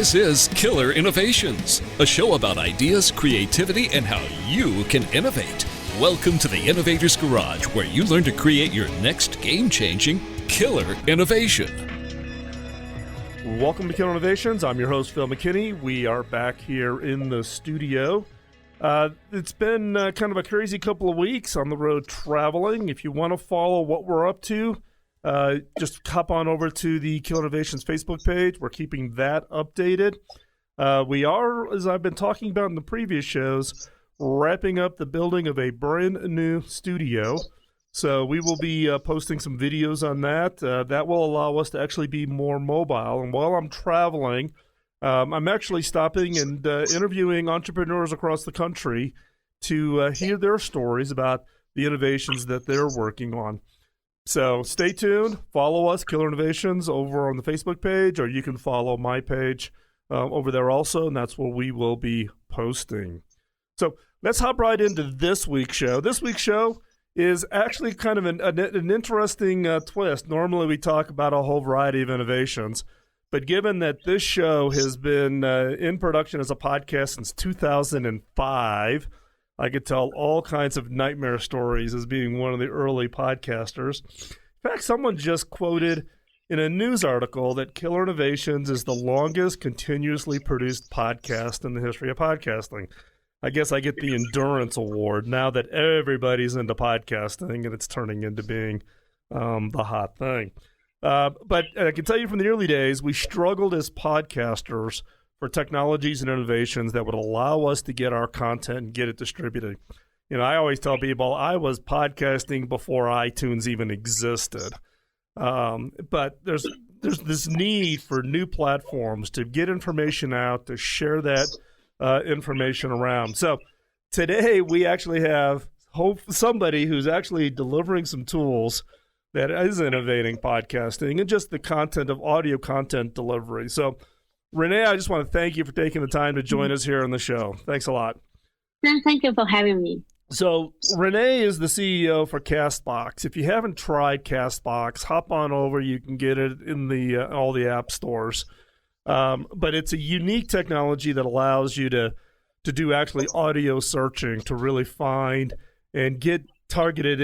This is Killer Innovations, a show about ideas, creativity, and how you can innovate. Welcome to the Innovators Garage, where you learn to create your next game-changing killer innovation. Welcome to Killer Innovations. I'm your host, Phil McKinney. We are back here in the studio. It's been kind of a crazy couple of weeks on the road traveling. If you want to follow what we're up to, just hop on over to the Killer Innovations Facebook page. We're keeping that updated. We are, as I've been talking about in the previous shows, wrapping up the building of a brand new studio. So we will be posting some videos on that. That will allow us to actually be more mobile. And while I'm traveling, I'm actually stopping and interviewing entrepreneurs across the country to hear their stories about the innovations that they're working on. So stay tuned. Follow us, Killer Innovations, over on the Facebook page, or you can follow my page over there also, and that's where we will be posting. So let's hop right into this week's show. This week's show is actually kind of an interesting twist. Normally we talk about a whole variety of innovations, but given that this show has been in production as a podcast since 2005, I could tell all kinds of nightmare stories as being one of the early podcasters. In fact, someone just quoted in a news article that Killer Innovations is the longest continuously produced podcast in the history of podcasting. I guess I get the endurance award now that everybody's into podcasting and it's turning into being the hot thing. But I can tell you from the early days, we struggled as podcasters for technologies and innovations that would allow us to get our content and get it distributed. You know, I always tell people I was podcasting before iTunes even existed. But there's this need for new platforms to get information out, to share that information around. So today we actually have somebody who's actually delivering some tools that is innovating podcasting and just the content of audio content delivery. So Renee, I just want to thank you for taking the time to join us here on the show. Thanks a lot. Thank you for having me. So Renee is the CEO for Castbox. If you haven't tried Castbox, hop on over. You can get it in the all the app stores. But it's a unique technology that allows you to do actually audio searching to really find and get targeted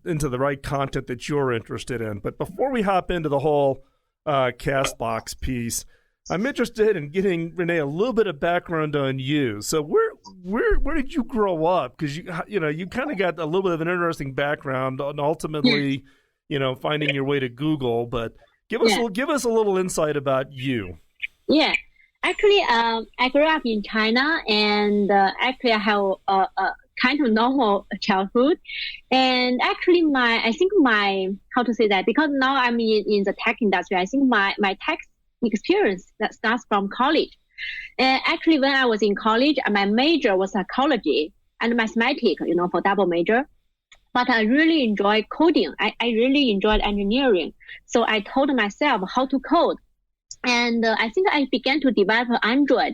into the right content that you're interested in. But before we hop into the whole Castbox piece, I'm interested in getting, Renee, a little bit of background on you. So where did you grow up? Because you kind of got a little bit of an interesting background on ultimately, finding your way to Google. But give us a little insight about you. Yeah, actually, I grew up in China, and actually I have a kind of normal childhood. And actually, how to say that? Because now I'm in the tech industry, I think my tech experience that starts from college. And actually, when I was in college, my major was psychology and mathematics, for double major. But I really enjoyed coding. I really enjoyed engineering. So I told myself how to code. And I think I began to develop Android.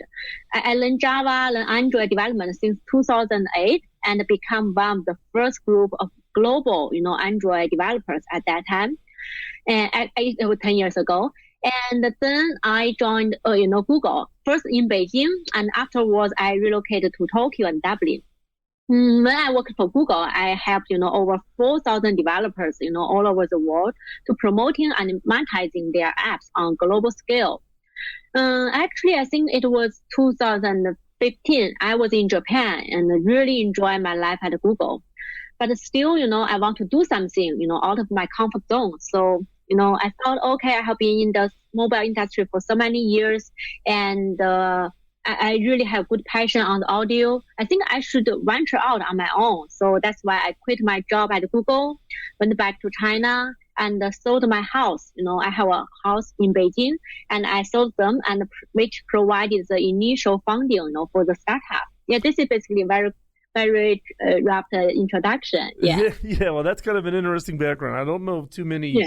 I learned Java, learned Android development since 2008 and become one of the first group of global, Android developers at that time. And it was 10 years ago. And then I joined, Google, first in Beijing, and afterwards I relocated to Tokyo and Dublin. When I worked for Google, I helped, over 4,000 developers, all over the world to promoting and monetizing their apps on global scale. Actually, I think it was 2015. I was in Japan and really enjoyed my life at Google. But still, I want to do something, out of my comfort zone. So, I thought, okay, I have been in the mobile industry for so many years, and I really have good passion on the audio. I think I should venture out on my own. So that's why I quit my job at Google, went back to China, and sold my house. I have a house in Beijing, and I sold them, and which provided the initial funding, for the startup. Yeah, this is basically very, very rough introduction. Yeah. Yeah. Well, that's kind of an interesting background. I don't know too many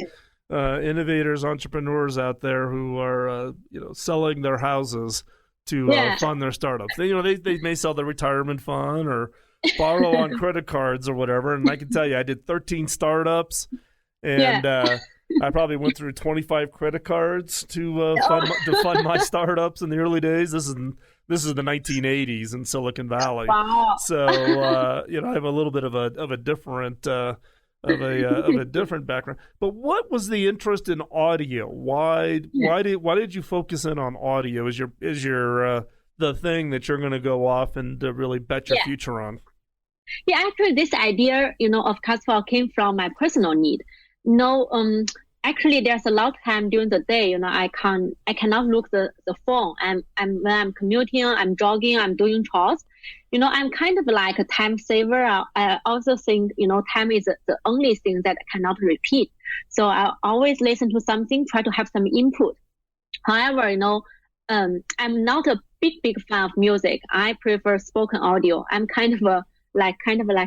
innovators, entrepreneurs out there who are, selling their houses to fund their startups. They may sell their retirement fund or borrow on credit cards or whatever. And I can tell you, I did 13 startups, and I probably went through 25 credit cards to fund my startups in the early days. This is the 1980s in Silicon Valley. Wow. So I have a little bit of a different of a different background. But what was the interest in audio? Why did you focus in on audio? Is your the thing that you're going to go off and really bet your future on? Yeah, actually, this idea, of Castbox came from my personal need. Actually, there's a lot of time during the day, I cannot look the phone. When I'm commuting, I'm jogging, I'm doing chores. I'm kind of like a time saver. I also think, time is the only thing that I cannot repeat. So I always listen to something, try to have some input. However, I'm not a big fan of music. I prefer spoken audio. I'm kind of like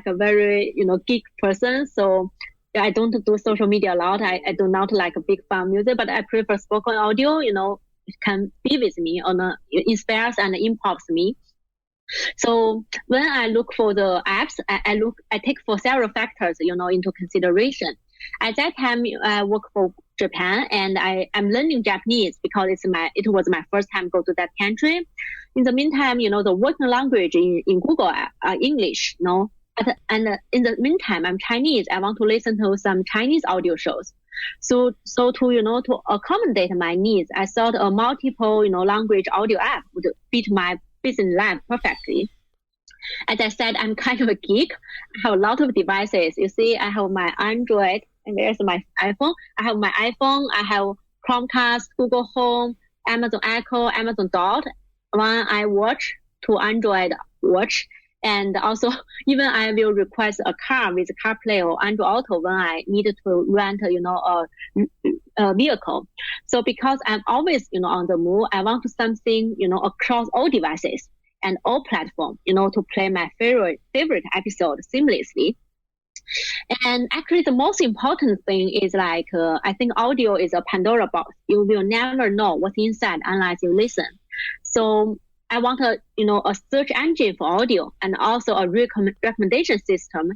a very, geek person. So I don't do social media a lot. I do not like a big fan of music, but I prefer spoken audio. It can be with me it inspires and impacts me. So when I look for the apps, I take for several factors, into consideration. At that time, I work for Japan, and I'm learning Japanese because it was my first time go to that country. In the meantime, the working language in Google are English, and in the meantime, I'm Chinese. I want to listen to some Chinese audio shows. So to accommodate my needs, I thought a multiple, language audio app would fit my business life perfectly. As I said, I'm kind of a geek. I have a lot of devices. You see, I have my Android, and there's my iPhone. I have my iPhone. I have Chromecast, Google Home, Amazon Echo, Amazon Dot, One iWatch, two Android Watch. And also, even I will request a car with CarPlay or Android Auto when I need to rent, a vehicle. So because I'm always, on the move, I want something, across all devices and all platforms, to play my favorite episode seamlessly. And actually, the most important thing is I think audio is a Pandora box. You will never know what's inside unless you listen. So I want a search engine for audio and also a recommendation system,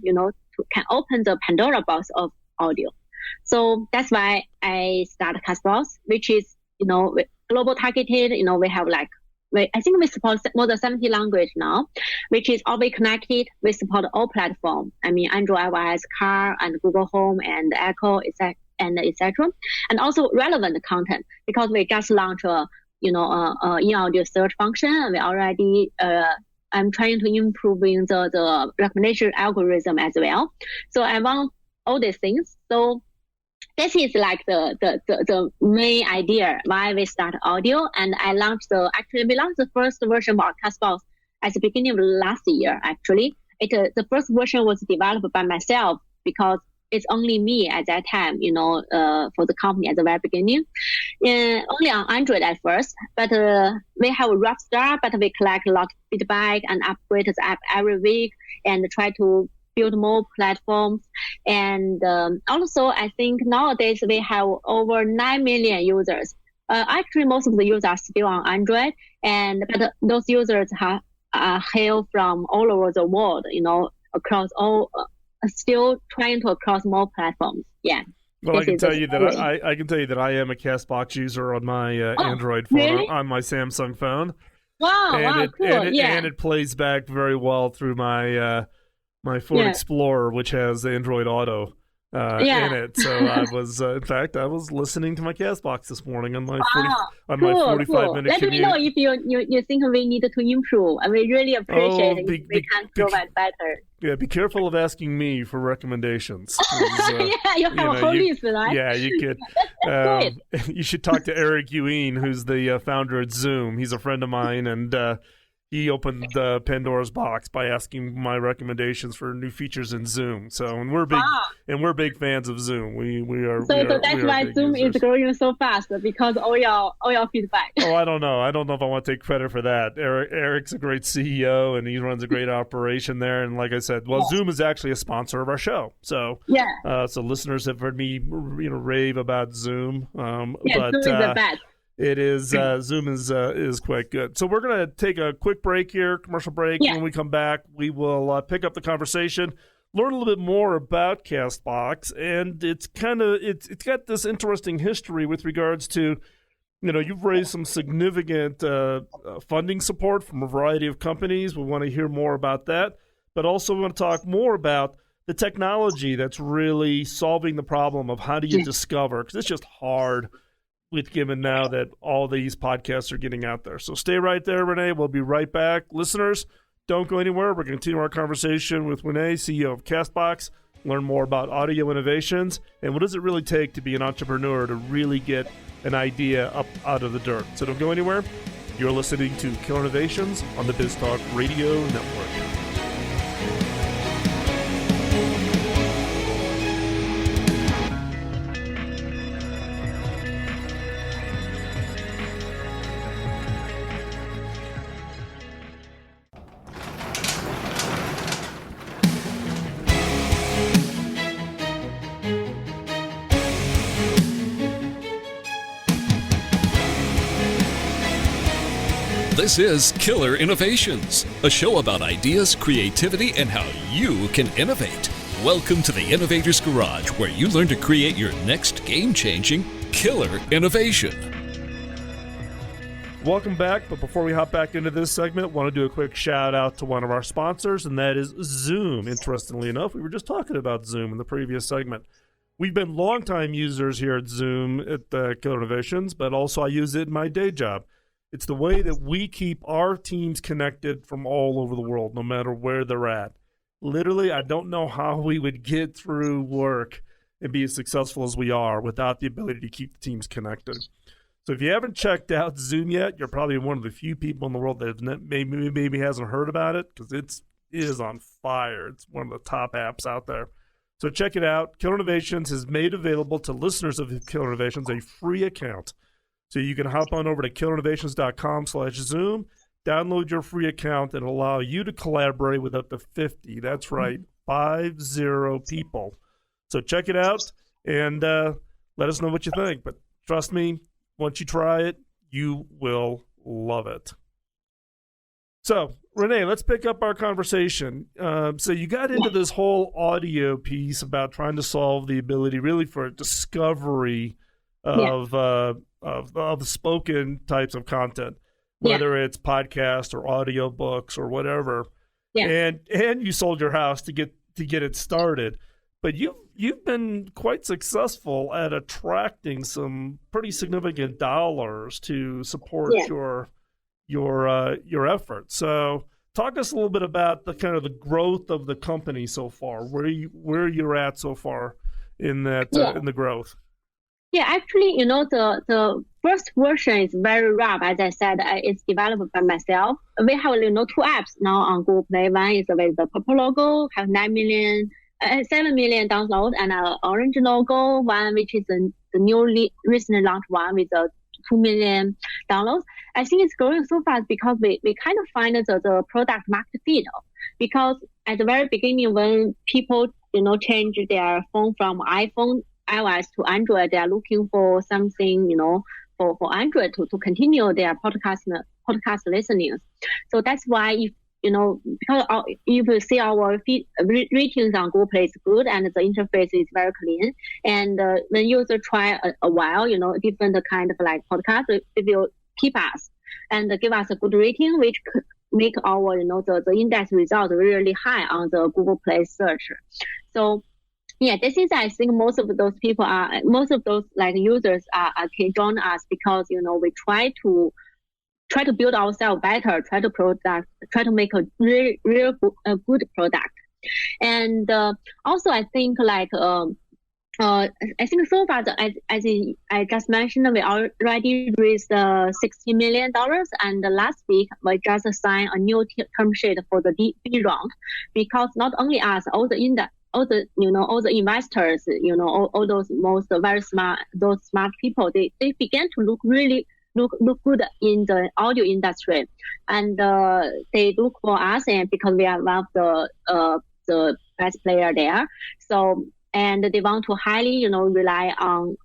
can open the Pandora box of audio. So that's why I started Castbox, which is, global targeted. We have I think we support more than 70 languages now, which is always connected. We support all platforms. I mean, Android, iOS, Car, and Google Home, and Echo, etc. And also relevant content, because we just launched in-audio search function. We already, I'm trying to improve the recommendation algorithm as well. So I want all these things. So this is the main idea why we start audio. And we launched the first version of our Castbox at the beginning of last year, actually. The first version was developed by myself because it's only me at that time, for the company at the very beginning. Only on Android at first, but we have a rough start, but we collect a lot of feedback and upgrade the app every week and try to build more platforms. And also, I think nowadays we have over 9 million users. Actually, most of the users are still on Android, but those users hail from all over the world, across all, still trying to across more platforms. Yeah. Well, I can tell you that I am a Castbox user on my Android phone, really? On my Samsung phone. Wow, cool. And it plays back very well through my my Ford Explorer, which has Android Auto in it. So I was, in fact, I was listening to my Castbox this morning on my 45-minute Let me know if you think we need to improve. I mean, really appreciate it if we can provide better. Yeah, be careful of asking me for recommendations. You have a whole list, right? Yeah, you could. You should talk to Eric Yuin, who's the founder at Zoom. He's a friend of mine, and he opened Pandora's box by asking my recommendations for new features in Zoom. So, and we're big fans of Zoom. We are. So that's why Zoom is growing so fast, because all your feedback. Oh, I don't know. I don't know if I want to take credit for that. Eric's a great CEO, and he runs a great operation there. And like I said, Zoom is actually a sponsor of our show. So so listeners have heard me rave about Zoom. Zoom is the best. It is Zoom is quite good. So we're going to take a quick break here, commercial break. Yeah. When we come back, we will pick up the conversation. learn a little bit more about Castbox, and it's got this interesting history with regards to, you've raised some significant funding support from a variety of companies. We want to hear more about that, but also we want to talk more about the technology that's really solving the problem of how do you discover, because it's just hard with given now that all these podcasts are getting out there. So stay right there, Renee. We'll be right back. Listeners, don't go anywhere. We're going to continue our conversation with Renee, CEO of Castbox, learn more about audio innovations, and what does it really take to be an entrepreneur to really get an idea up out of the dirt. So don't go anywhere. You're listening to Killer Innovations on the BizTalk Radio Network. This is Killer Innovations, a show about ideas, creativity, and how you can innovate. Welcome to the Innovators Garage, where you learn to create your next game-changing killer innovation. Welcome back, but before we hop back into this segment, I want to do a quick shout out to one of our sponsors, and that is Zoom. Interestingly enough, we were just talking about Zoom in the previous segment. We've been longtime users here at Zoom at Killer Innovations, but also I use it in my day job. It's the way that we keep our teams connected from all over the world, no matter where they're at. Literally, I don't know how we would get through work and be as successful as we are without the ability to keep the teams connected. So if you haven't checked out Zoom yet, you're probably one of the few people in the world that maybe hasn't heard about it, because it is on fire. It's one of the top apps out there. So check it out. Killer Innovations has made available to listeners of Killer Innovations a free account. So you can hop on over to killerinnovations.com/Zoom, download your free account, and allow you to collaborate with up to 50. That's right, 50 people. So check it out and let us know what you think. But trust me, once you try it, you will love it. So, Renee, let's pick up our conversation. So you got into this whole audio piece about trying to solve the ability really for discovery of spoken types of content, whether it's podcast or audio books or whatever. And you sold your house to get it started, but you've been quite successful at attracting some pretty significant dollars to support your efforts. So talk us a little bit about the kind of the growth of the company so far, where you're at so far in that in the growth. Yeah, actually, the first version is very rough. As I said, it's developed by myself. We have, two apps now on Google Play. One is with the purple logo, have 7 million downloads, and an orange logo. One which is the newly recently launched one with 2 million downloads. I think it's growing so fast because we kind of find the product market fit. Because at the very beginning, when people change their phone from iOS to Android, they are looking for something, for Android to continue their podcast listening. So that's why because if you see our ratings on Google Play is good and the interface is very clean, and when users try a while, different kind of like podcast, it will keep us and give us a good rating, which make our the index result really high on the Google Play search. So yeah, this is, I think most of those users can join us because, we try to build ourselves better, try to make a real good product. And also I think I think so far, as I just mentioned, we already raised $60 million, and last week we just signed a new term sheet for the B round, because not only us, all the investors, all those very smart people, they began to look good in the audio industry, and they look for us, and because we are one of the best player there. So, and they want to highly, rely on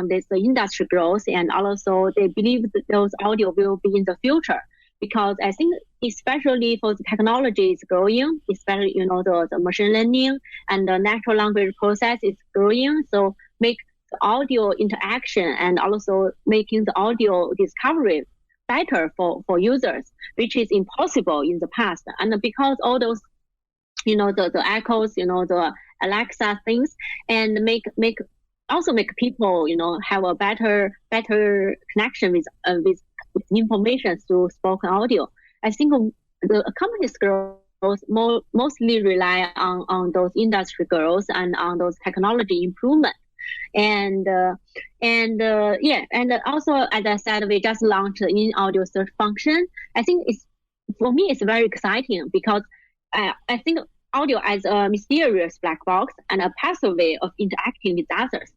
this industry growth, and also they believe that those audio will be in the future. because I think especially for the technology is growing, especially, the machine learning and the natural language process is growing. So make the audio interaction and also making the audio discovery better for users, which is impossible in the past. And because all those, the echoes, the Alexa things, and make people, have a better connection with information through spoken audio. I think the company's growth mostly rely on those industry growth and on those technology improvement. And also, as I said, we just launched the in-audio search function. I think for me, it's very exciting because I think audio as a mysterious black box and a passive way of interacting with others.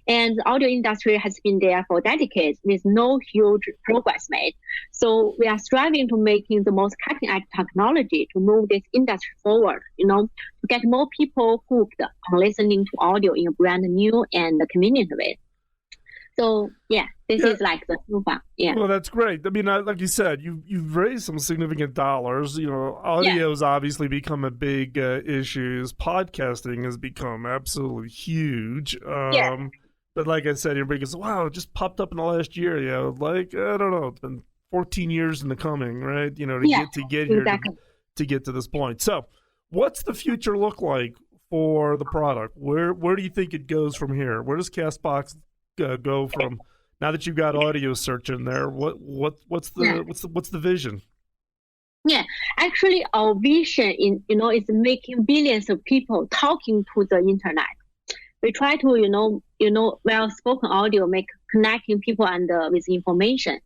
And the audio industry has been there for decades with no huge progress made. So we are striving to making the most cutting edge technology to move this industry forward, to get more people hooked on listening to audio in a brand new and convenient way. So this is like the new one. Yeah. Well, that's great. I mean, like you said, you've raised some significant dollars. Audio has obviously become a big issue. Podcasting has become absolutely huge. But like I said, everybody goes, "Wow, it just popped up in the last year." Like I don't know, it's been 14 years in the coming, right? To get here, exactly. to get to this point. So, what's the future look like for the product? Where do you think it goes from here? Where does Castbox go from now that you've got audio search in there? What's the vision? Yeah, actually, our vision is making billions of people talking to the internet. We try to well-spoken audio make connecting people and with information.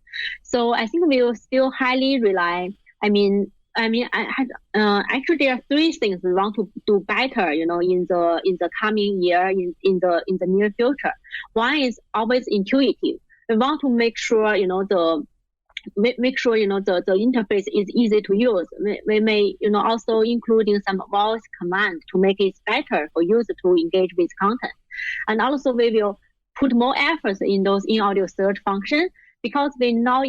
So I think we will still highly rely. Actually, there are three things we want to do better, in the coming year, in the near future. One is always intuitive. We want to make sure, the interface is easy to use. We may, also including some voice command to make it better for users to engage with content. And also we will put more efforts in those in-audio search functions, because we now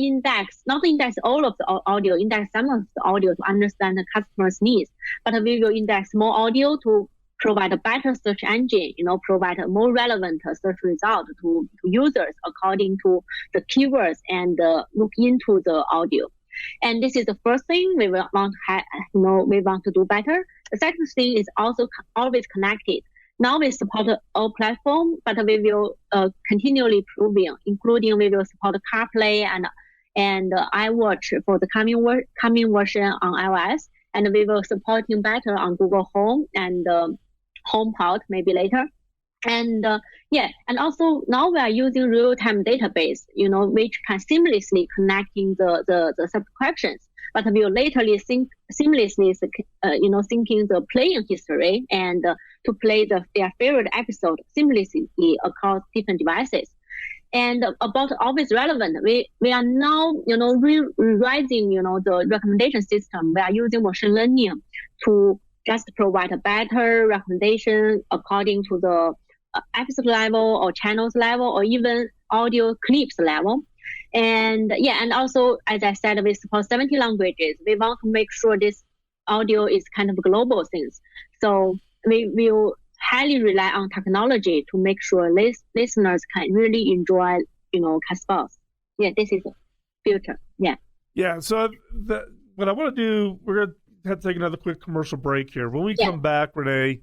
not index all of the audio, index some of the audio to understand the customer's needs, but we will index more audio to provide a better search engine, provide a more relevant search result to users according to the keywords and look into the audio. And this is the first thing we want to do better. The second thing is also always connected. Now we support all platforms, but we will continually improving, including we will support CarPlay and iWatch for the coming version on iOS, and we will supporting better on Google Home and HomePod maybe later. And and also now we are using real-time database, which can seamlessly connecting the subscriptions, but we will laterly seamlessly syncing the playing history and to play their favorite episode seamlessly across different devices. And about always relevant, we are now rewriting the recommendation system. We are using machine learning to just provide a better recommendation according to the episode level or channels level or even audio clips level. And and also, as I said, we support 70 languages. We want to make sure this audio is kind of global things. So we will highly rely on technology to make sure listeners can really enjoy, Castbox. Yeah, this is the future. Yeah. Yeah. So what I want to do, we're going to have to take another quick commercial break here. When we come back, Renee,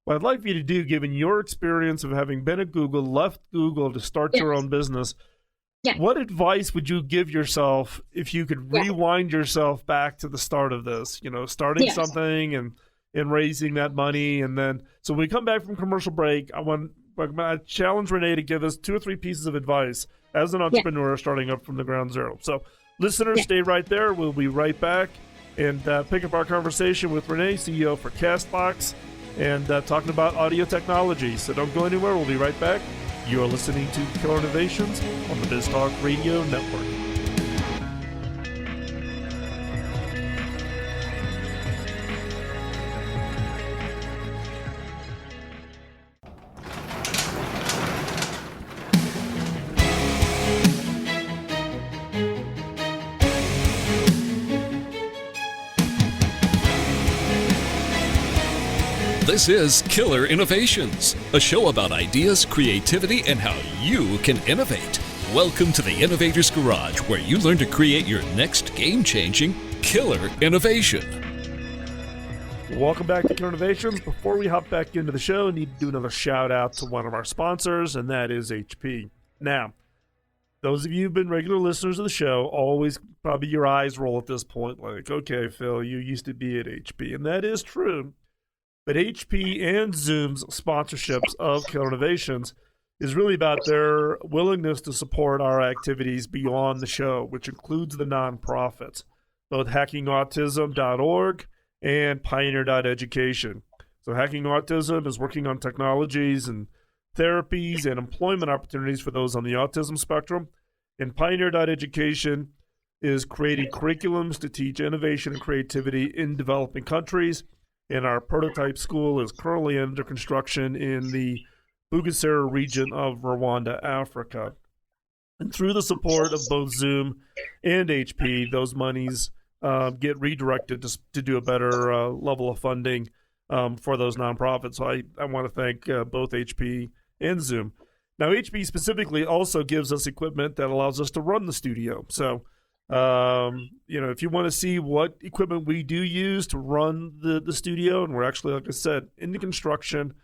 what I'd like for you to do, given your experience of having been at Google, left Google to start your own business, what advice would you give yourself if you could rewind yourself back to the start of this, starting something and raising that money? And then, so when we come back from commercial break, I challenge Renee to give us 2 or 3 pieces of advice as an entrepreneur starting up from the ground zero. So listeners, stay right there. We'll be right back and pick up our conversation with Renee, CEO for Castbox, and talking about audio technology. So don't go anywhere. We'll be right back. You are listening to Killer Innovations on the BizTalk Radio Network. This is Killer Innovations, a show about ideas, creativity, and how you can innovate. Welcome to the Innovators Garage, where you learn to create your next game-changing killer innovation. Welcome back to Killer Innovations. Before we hop back into the show, I need to do another shout out to one of our sponsors, and that is HP. Now, those of you who've been regular listeners of the show, always probably your eyes roll at this point like, okay, Phil, you used to be at HP. And that is true. But HP and Zoom's sponsorships of Killer Innovations is really about their willingness to support our activities beyond the show, which includes the nonprofits, both hackingautism.org and pioneer.education. So Hacking Autism is working on technologies and therapies and employment opportunities for those on the autism spectrum. And pioneer.education is creating curriculums to teach innovation and creativity in developing countries. And our prototype school is currently under construction in the Bugesera region of Rwanda, Africa. And through the support of both Zoom and HP, those monies get redirected to do a better level of funding for those nonprofits. So I want to thank both HP and Zoom. Now, HP specifically also gives us equipment that allows us to run the studio. So, if you want to see what equipment we do use to run the studio, and we're actually, like I said, in the construction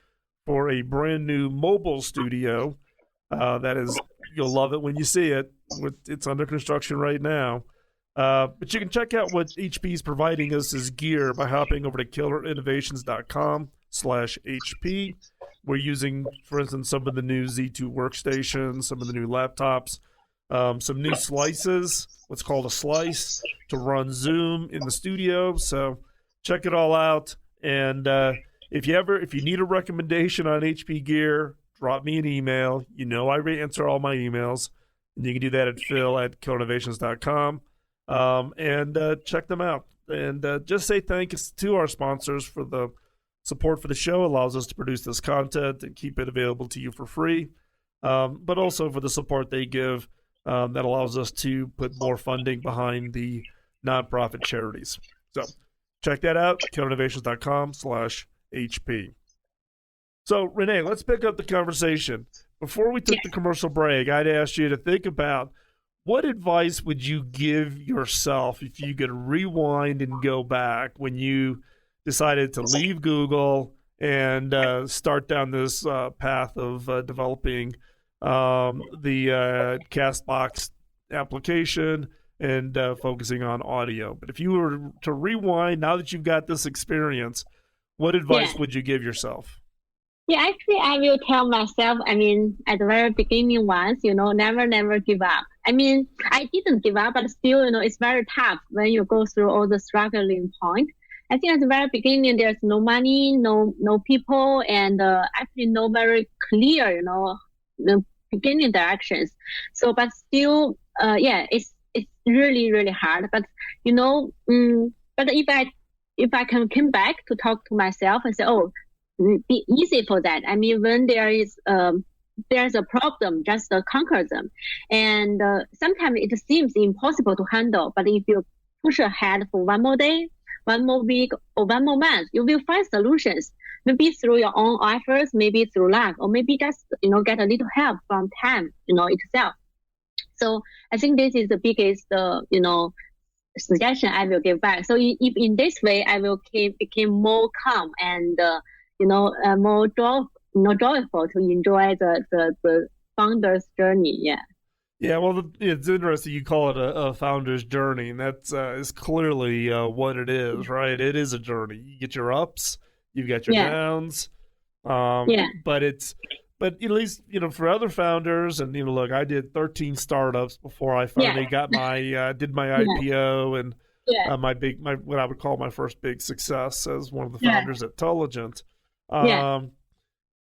for a brand new mobile studio. That is, you'll love it when you see it. It's under construction right now. But you can check out what HP is providing us as gear by hopping over to killerinnovations.com/HP. We're using, for instance, some of the new Z2 workstations, some of the new laptops, some new slices, what's called a slice, to run Zoom in the studio. So check it all out. And if you need a recommendation on HP gear, drop me an email. You know I answer all my emails. And you can do that at phil@killerinnovations.com. And check them out. And just say thanks to our sponsors for the support for the show. It allows us to produce this content and keep it available to you for free. But also for the support they give that allows us to put more funding behind the nonprofit charities. So check that out, killerinnovations.com/HP. So, Renee, let's pick up the conversation. Before we took the commercial break, I'd asked you to think about what advice would you give yourself if you could rewind and go back when you decided to leave Google and start down this path of developing the Castbox application and focusing on audio. But if you were to rewind, now that you've got this experience, what advice would you give yourself? Yeah, actually, I will tell myself, at the very beginning once, never give up. I didn't give up, but still, it's very tough when you go through all the struggling point. I think at the very beginning, there's no money, no people, and actually no very clear, the beginning directions. So, but still, it's really, really hard. But, but if I can come back to talk to myself and say, be easy for that. When there's a problem, just conquer them. And sometimes it seems impossible to handle, but if you push ahead for one more day, one more week, or one more month, you will find solutions. Maybe through your own efforts, maybe through luck, or maybe just, get a little help from time, itself. So I think this is the biggest, suggestion I will give back. So if in this way, I will become more calm and, more joyful to enjoy the founder's journey. Yeah. Yeah, well, it's interesting you call it a founder's journey, and that's is clearly what it is, right? It is a journey. You get your ups, you've got your downs, but at least for other founders, and look, I did 13 startups before I finally got my did my IPO and my what I would call my first big success as one of the founders at Telligent.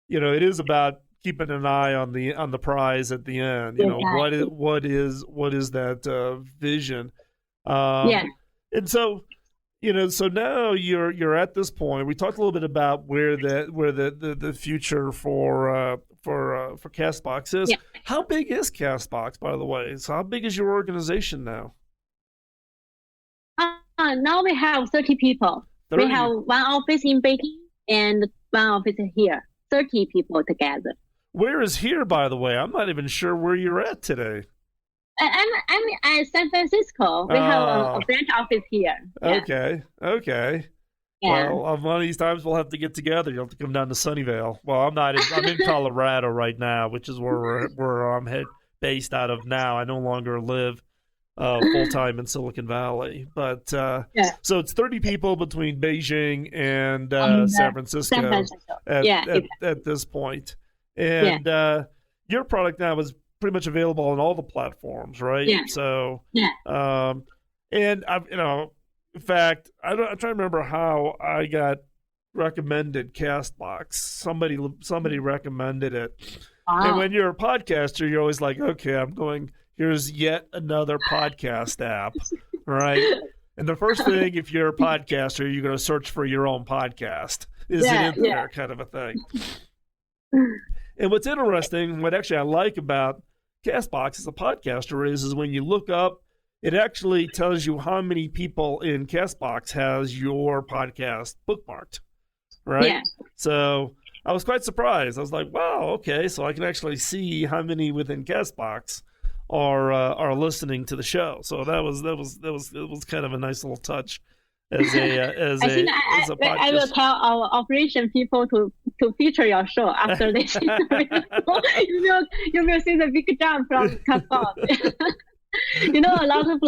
It is about keeping an eye on the prize at the end. What is that vision? And so so now you're at this point. We talked a little bit about where the future for Castbox is. Yeah. How big is Castbox, by the way? So how big is your organization now? Now we have 30 people. 30. We have one office in Beijing and one office here, 30 people together. Where is here, by the way? I'm not even sure where you're at today. I'm at San Francisco. We have a branch office here. Yeah. Okay. Yeah. Well, one of these times we'll have to get together. You'll have to come down to Sunnyvale. Well, I'm not. I'm in Colorado right now, which is where I'm based out of now. I no longer live full time in Silicon Valley, but so it's 30 people between Beijing and San Francisco. At this point, and your product now is pretty much available on all the platforms, right? Yeah. So and I, in fact, I'm trying to remember how I got recommended Castbox. Somebody recommended it. Wow. And when you're a podcaster, you're always like, okay, here's yet another podcast app, right? And the first thing, if you're a podcaster, you're going to search for your own podcast. Is it in there, kind of a thing? And what's interesting, what actually I like about Castbox as a podcaster is when you look up, it actually tells you how many people in Castbox has your podcast bookmarked, right? Yeah. So I was quite surprised. I was like, wow, okay, so I can actually see how many within Castbox are listening to the show. So that was kind of a nice little touch as a podcast. I will tell our operation people to feature your show after this interview. You will see the big jump from Castbox. A lot of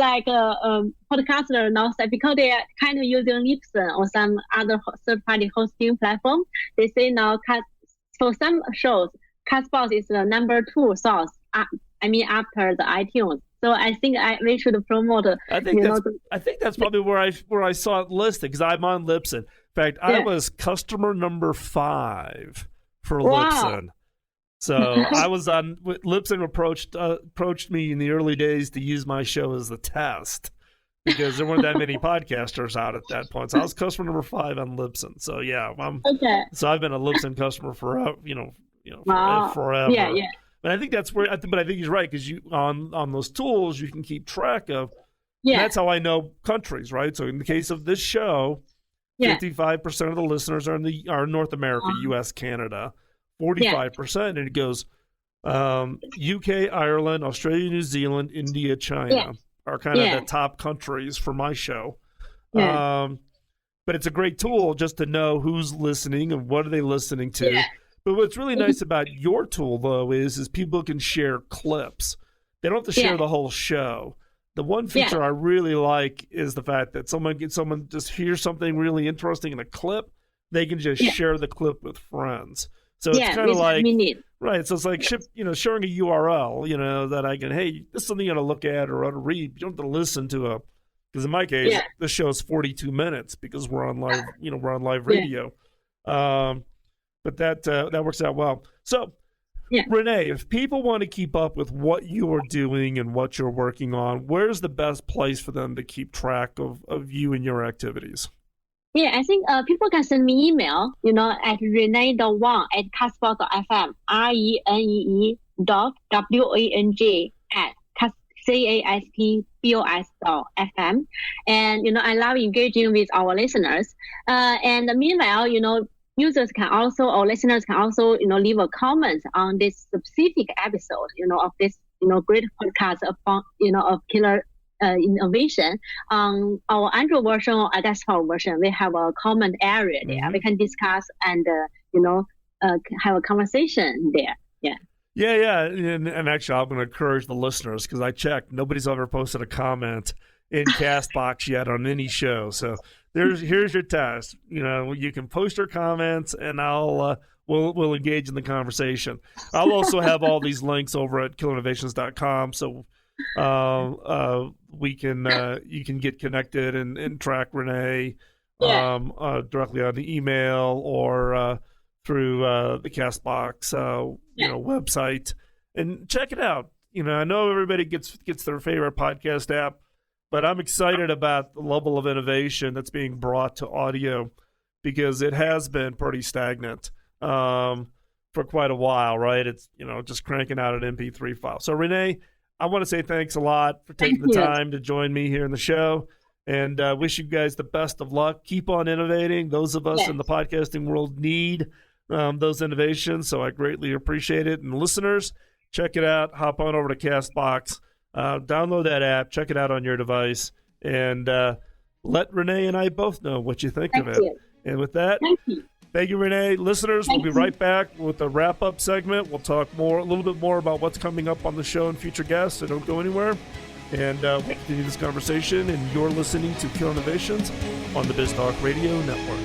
podcasters now say, because they are kind of using Libsyn or some other third-party hosting platform, they say now for some shows, Castbox is the number 2 source. After the iTunes. So I think we should promote. I think that's probably where I saw it listed, because I'm on Libsyn. In fact, I was customer number 5 for Libsyn. So I was on. Libsyn approached me in the early days to use my show as the test, because there weren't that many podcasters out at that point. So I was customer number 5 on Libsyn. So yeah, so I've been a Libsyn customer forever. Forever. Yeah. But I think that's where. But I think he's right, because you on those tools you can keep track of. Yeah. That's how I know countries, right? So in the case of this show, 55% of the listeners are in North America, U.S., Canada. 45%, and it goes UK, Ireland, Australia, New Zealand, India, China are kind of the top countries for my show. Yeah. But it's a great tool just to know who's listening and what are they listening to. Yeah. But what's really nice about your tool, though, is people can share clips. They don't have to share the whole show. The one feature I really like is the fact that someone just hears something really interesting in a clip, they can just share the clip with friends. So it's kind of like, right, so it's like sharing a URL, that I can, hey, this is something you got to look at or ought to read. You don't have to listen to because in my case, this show is 42 minutes because we're on live radio. But that works out well. So, Renee, if people want to keep up with what you are doing and what you're working on, where's the best place for them to keep track of you and your activities? Yeah, I think people can send me email, at renee.wang at castbox.fm, renee.wang at castbox.fm. And, I love engaging with our listeners. And meanwhile, users can also, or listeners can also, leave a comment on this specific episode, of this, great podcast of killer innovation. On our Android version or a desktop version, we have a comment area there. Mm-hmm. We can discuss and have a conversation there. Yeah. And actually, I'm going to encourage the listeners, because I checked, nobody's ever posted a comment in Castbox yet on any show. So here's your test. You can post your comments, and we'll engage in the conversation. I'll also have all these links over at killinnovations.com. So you can get connected and track Renee directly on the email or through the Castbox website, and check it out. I know everybody gets their favorite podcast app, but I'm excited about the level of innovation that's being brought to audio, because it has been pretty stagnant for quite a while, right? It's just cranking out an MP3 file. So Renee, I want to say thanks a lot for taking the time to join me here in the show. And wish you guys the best of luck. Keep on innovating. Those of us in the podcasting world need those innovations, so I greatly appreciate it. And listeners, check it out. Hop on over to Castbox. Download that app. Check it out on your device. And let Renee and I both know what you think of it. And with that, thank you, Renee. Listeners, we'll be right back with a wrap-up segment. We'll talk a little bit more about what's coming up on the show and future guests, so don't go anywhere. And we'll continue this conversation, and you're listening to Killer Innovations on the BizTalk Radio Network.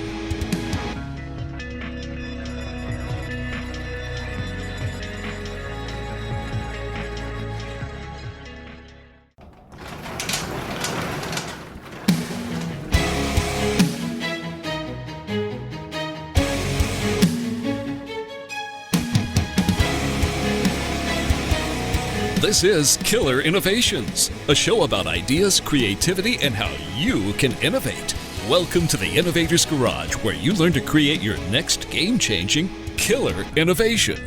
This is Killer Innovations, a show about ideas, creativity, and how you can innovate. Welcome to the Innovators Garage, where you learn to create your next game-changing killer innovation.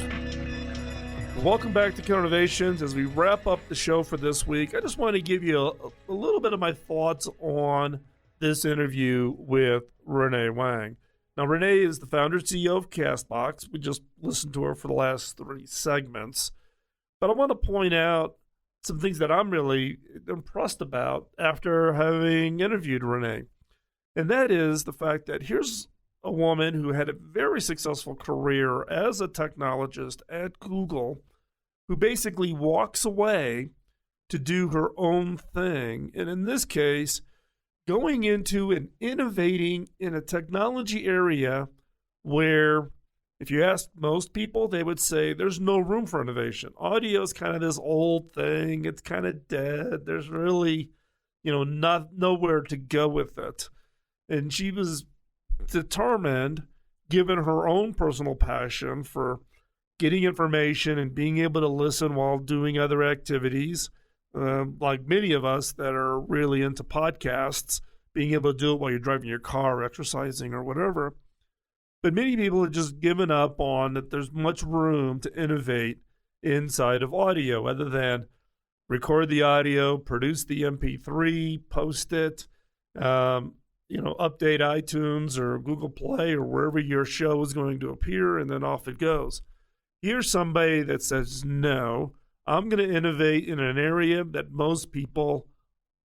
Welcome back to Killer Innovations. As we wrap up the show for this week, I just want to give you a little bit of my thoughts on this interview with Renee Wang. Now, Renee is the founder and CEO of Castbox. We just listened to her for the last 3 segments. But I want to point out some things that I'm really impressed about after having interviewed Renee. And that is the fact that here's a woman who had a very successful career as a technologist at Google, who basically walks away to do her own thing. And in this case, going into and innovating in a technology area where, if you ask most people, they would say there's no room for innovation. Audio is kind of this old thing. It's kind of dead. There's really, nowhere to go with it. And she was determined, given her own personal passion for getting information and being able to listen while doing other activities, like many of us that are really into podcasts, being able to do it while you're driving your car, exercising, or whatever. But many people have just given up on that there's much room to innovate inside of audio, other than record the audio, produce the MP3, post it, update iTunes or Google Play or wherever your show is going to appear, and then off it goes. Here's somebody that says, no, I'm going to innovate in an area that most people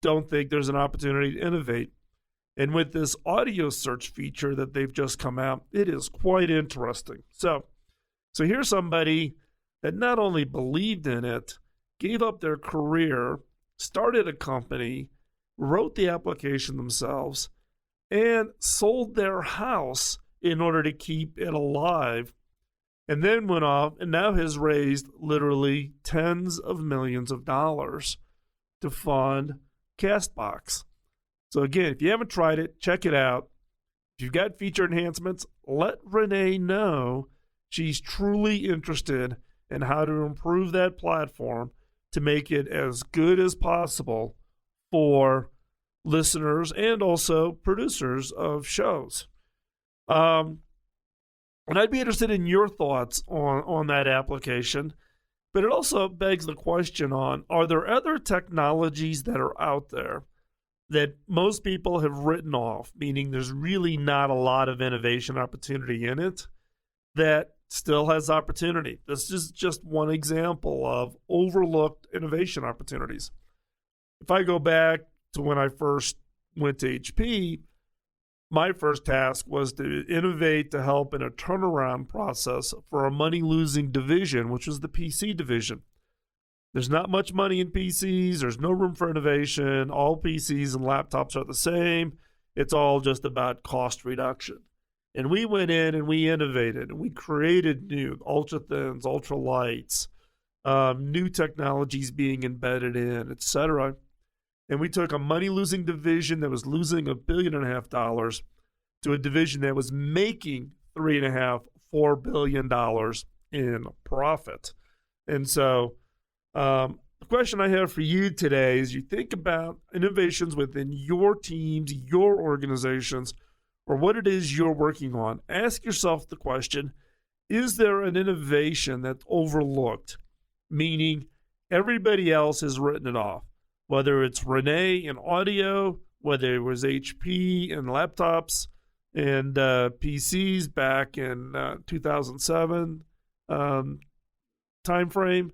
don't think there's an opportunity to innovate. And with this audio search feature that they've just come out, it is quite interesting. So here's somebody that not only believed in it, gave up their career, started a company, wrote the application themselves, and sold their house in order to keep it alive, and then went off and now has raised literally tens of millions of dollars to fund Castbox. So again, if you haven't tried it, check it out. If you've got feature enhancements, let Renee know. She's truly interested in how to improve that platform to make it as good as possible for listeners and also producers of shows. And I'd be interested in your thoughts on that application. But it also begs the question on, are there other technologies that are out there that most people have written off, meaning there's really not a lot of innovation opportunity in it, that still has opportunity? This is just one example of overlooked innovation opportunities. If I go back to when I first went to HP, my first task was to innovate to help in a turnaround process for a money-losing division, which was the PC division. There's not much money in PCs. There's no room for innovation. All PCs and laptops are the same. It's all just about cost reduction. And we went in and we innovated. And we created new ultra-thins, ultra-lights, new technologies being embedded in, etc. And we took a money-losing division that was losing $1.5 billion to a division that was making $3.5–4 billion in profit. And so the question I have for you today is, you think about innovations within your teams, your organizations, or what it is you're working on. Ask yourself the question, is there an innovation that's overlooked? Meaning everybody else has written it off, whether it's Renee in audio whether it was HP and laptops and PCs back in 2007 timeframe.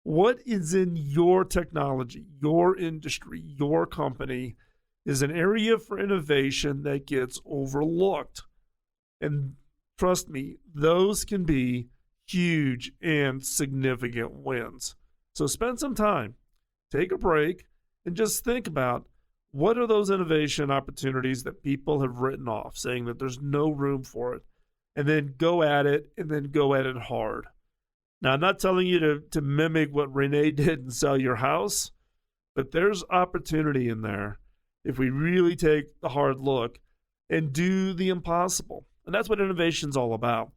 What is in your technology, your industry, your company is an area for innovation that gets overlooked. And trust me, those can be huge and significant wins. So spend some time, take a break, and just think about what are those innovation opportunities that people have written off, saying that there's no room for it, and then go at it, and then go at it hard. Now, I'm not telling you to mimic what Renee did and sell your house, but there's opportunity in there if we really take the hard look and do the impossible. And that's what innovation's all about.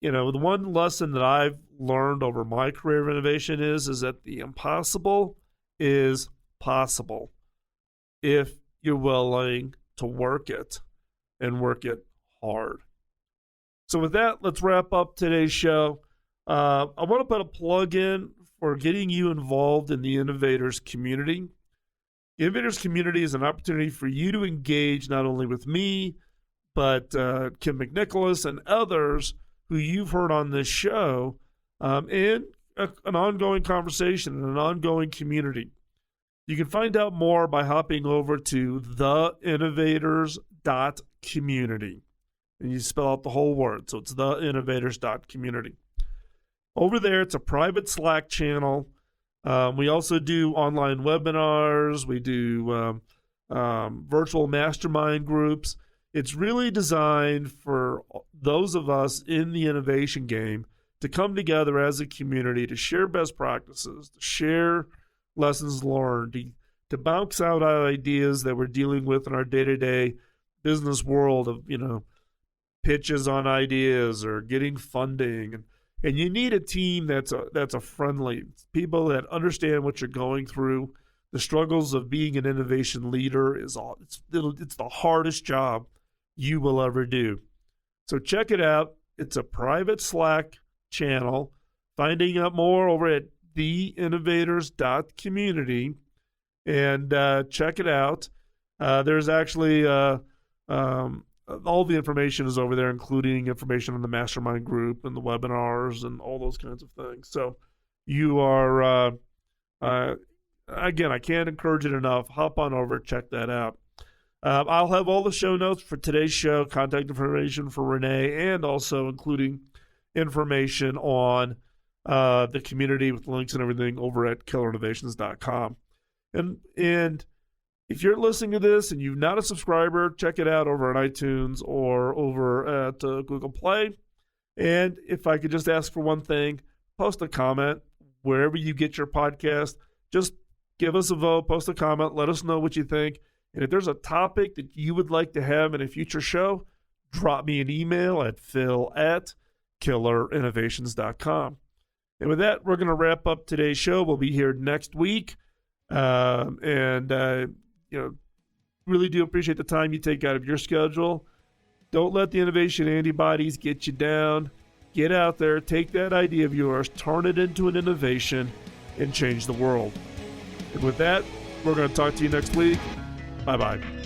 You know, the one lesson that I've learned over my career of innovation is that the impossible is possible if you're willing to work it and work it hard. So with that, let's wrap up today's show. I want to put a plug in for getting you involved in the Innovators community. The Innovators community is an opportunity for you to engage not only with me, but Kim McNicholas and others who you've heard on this show, and an ongoing conversation and an ongoing community. You can find out more by hopping over to theinnovators.community. And you spell out the whole word, so it's theinnovators.community. Over there, it's a private Slack channel. We also do online webinars. We do virtual mastermind groups. It's really designed for those of us in the innovation game to come together as a community to share best practices, to share lessons learned, to bounce out ideas that we're dealing with in our day-to-day business world of, pitches on ideas or getting funding. And you need a team that's a friendly, people that understand what you're going through. The struggles of being an innovation leader it's the hardest job you will ever do. So check it out. It's a private Slack channel. Finding out more over at theinnovators.community, and check it out. There's actually all the information is over there, including information on the mastermind group and the webinars and all those kinds of things. So you are, again, I can't encourage it enough. Hop on over, check that out. I'll have all the show notes for today's show, contact information for Renee, and also including information on the community with links and everything over at killerinnovations.com. And if you're listening to this and you're not a subscriber, check it out over at iTunes or over at Google Play. And if I could just ask for one thing, post a comment wherever you get your podcast. Just give us a vote, post a comment, let us know what you think. And if there's a topic that you would like to have in a future show, drop me an email at phil@killerinnovations.com. And with that, we're going to wrap up today's show. We'll be here next week. Really do appreciate the time you take out of your schedule. Don't let the innovation antibodies get you down. Get out there, take that idea of yours, turn it into an innovation, and change the world. And with that, we're going to talk to you next week. Bye-bye.